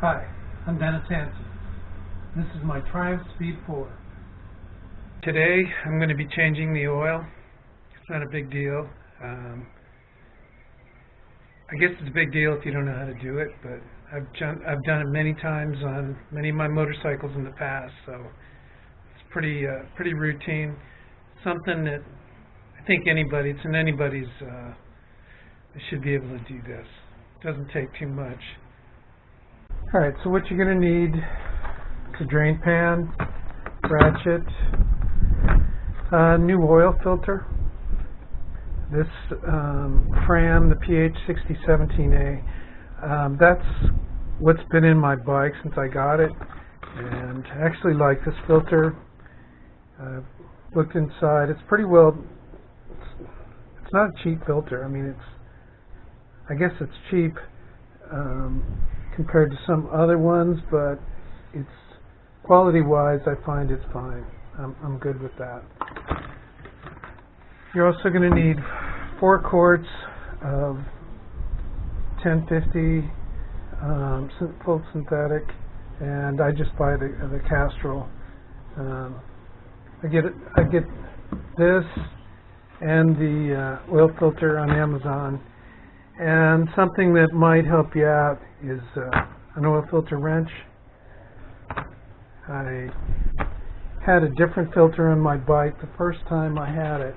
Hi, I'm Dennis Hanson. This is my Triumph Speed 4. Today I'm going to be changing the oil. It's not a big deal. I guess it's a big deal if you don't know how to do it, but I've done it many times on many of my motorcycles in the past, so it's pretty routine. Something that I think it's in anybody's, they should be able to do this. It doesn't take too much. Alright, so what you're going to need is a drain pan, ratchet, new oil filter, this Fram, the PH6017A. That's what's been in my bike since I got it, and I actually like this filter. Looked inside, it's pretty well, it's not a cheap filter. I mean, I guess it's cheap compared to some other ones, but it's quality-wise, I find it's fine. I'm good with that. You're also going to need 4 quarts of 1050 full synthetic, and I just buy the Castrol. I get this and the oil filter on Amazon. And something that might help you out is an oil filter wrench. I had a different filter on my bike the first time I had it,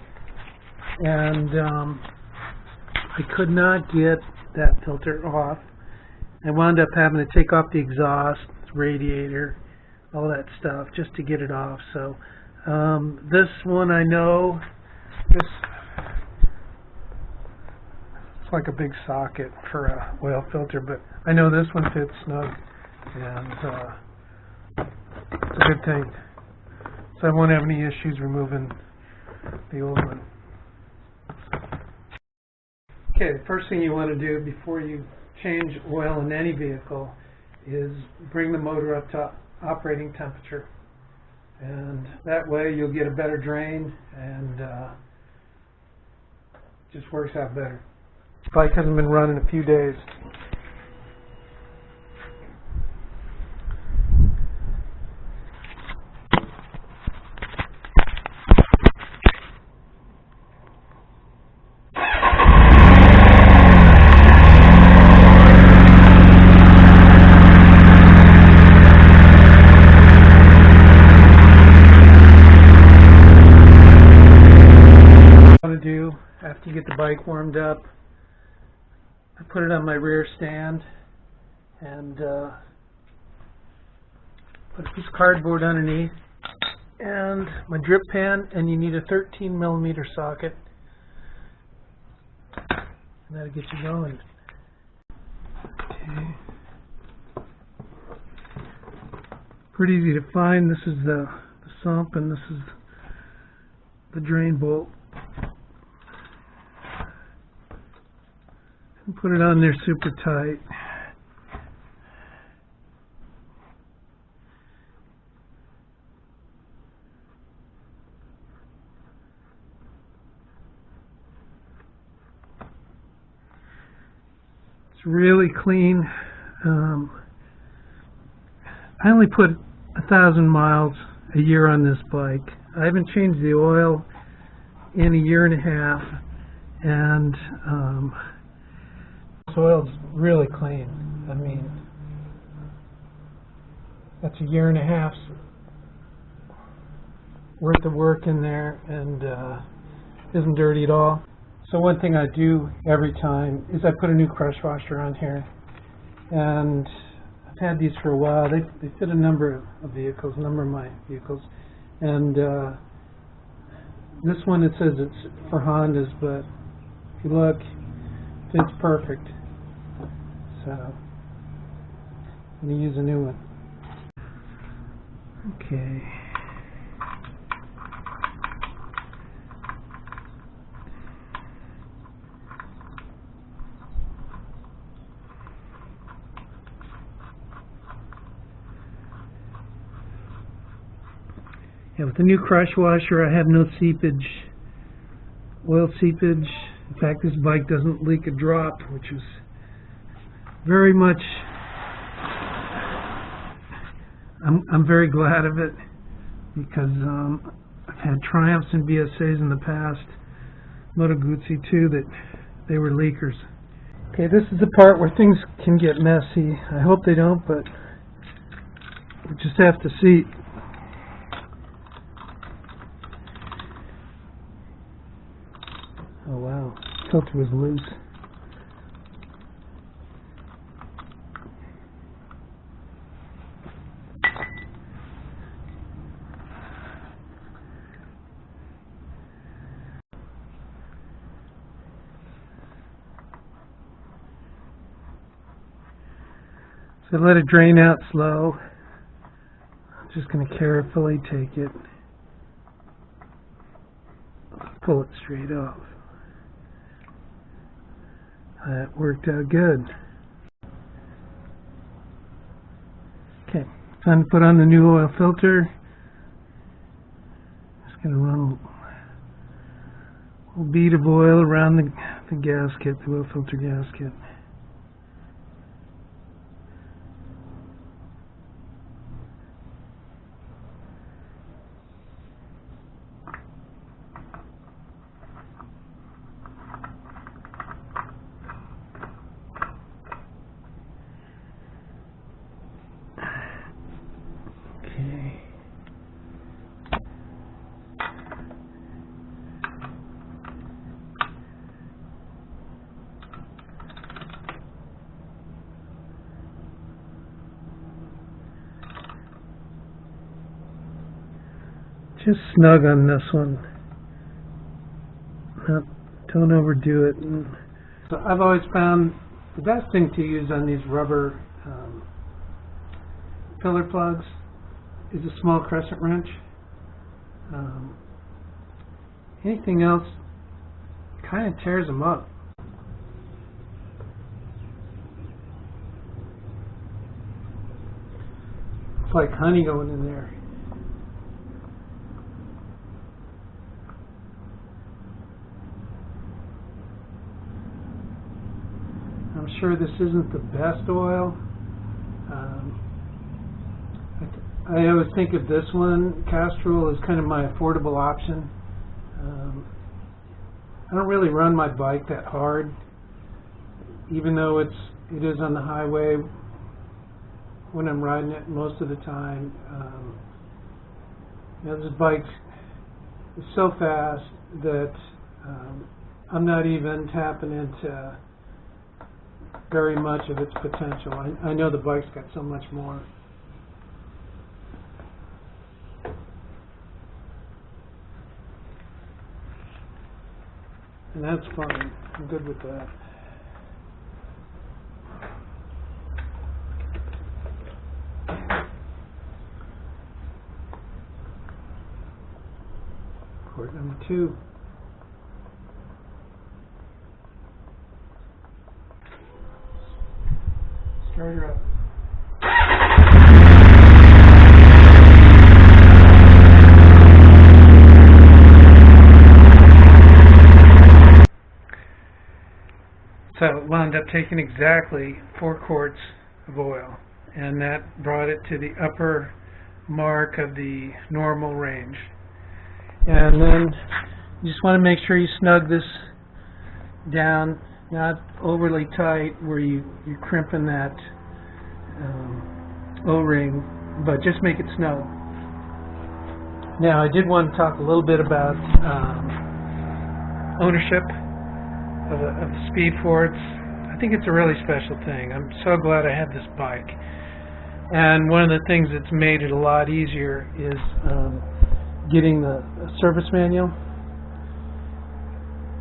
and I could not get that filter off. I wound up having to take off the exhaust, radiator, all that stuff just to get it off. So this one, I know it's like a big socket for a oil filter, but I know this one fits snug, and it's a good thing. So I won't have any issues removing the old one. Okay, the first thing you want to do before you change oil in any vehicle is bring the motor up to operating temperature, and that way you'll get a better drain, and just works out better. Bike hasn't been run in a few days. What to do after you get the bike warmed up, I put it on my rear stand and put a piece of cardboard underneath and my drip pan, and you need a 13mm socket, and that'll get you going. Okay. Pretty easy to find. This is the sump, and this is the drain bolt. And put it on there super tight. It's really clean. I only put 1,000 miles a year on this bike. I haven't changed the oil in a year and a half, and this oil's really clean. I mean, that's a year and a half's worth of work in there, and isn't dirty at all. So one thing I do every time is I put a new crush washer on here, and I've had these for a while. They fit a number of vehicles, a number of my vehicles, and this one, it says it's for Hondas, but if you look, it fits perfect. So I'm going to use a new one. Okay. Yeah, with the new crush washer, I have no seepage, oil seepage. In fact, this bike doesn't leak a drop, which is very much I'm very glad of it because I've had Triumphs and BSAs in the past, Moto Guzzi too, that they were leakers. Okay, this is the part where things can get messy. I hope they don't, but we'll just have to see. Oh wow, filter was loose. So let it drain out slow. I'm just going to carefully take it, pull it straight off. That worked out good. Okay, time to put on the new oil filter. Just going to run a little bead of oil around the gasket, the oil filter gasket. Just snug on this one. Don't overdo it. So I've always found the best thing to use on these rubber filler plugs is a small crescent wrench. Anything else kind of tears them up. It's like honey going in there. I'm sure this isn't the best oil. I always think of this one, Castrol, as kind of my affordable option. I don't really run my bike that hard, even though it is on the highway when I'm riding it most of the time. This bike is so fast that I'm not even tapping into very much of its potential. I know the bike's got so much more. And that's fine. I'm good with that. Quart number 2. Start her up. So it wound up taking exactly 4 quarts of oil, and that brought it to the upper mark of the normal range. And then you just want to make sure you snug this down, not overly tight where you're crimping that O-ring, but just make it snug. Now I did want to talk a little bit about ownership of the Speed Force. I think it's a really special thing. I'm so glad I have this bike. And one of the things that's made it a lot easier is getting the service manual.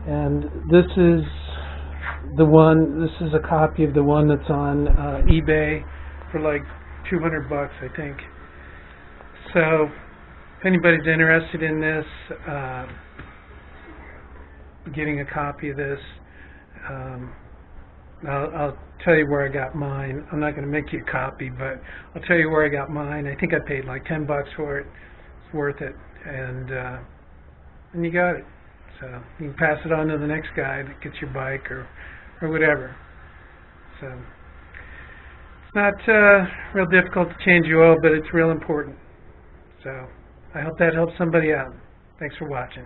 And this is the one. This is a copy of the one that's on eBay for like $200, I think. So if anybody's interested in this, getting a copy of this, I'll tell you where I got mine. I'm not going to make you a copy, but I'll tell you where I got mine. I think I paid like $10 for it. It's worth it, and you got it. So you can pass it on to the next guy that gets your bike or whatever. So not real difficult to change the oil, but it's real important. So I hope that helps somebody out. Thanks for watching.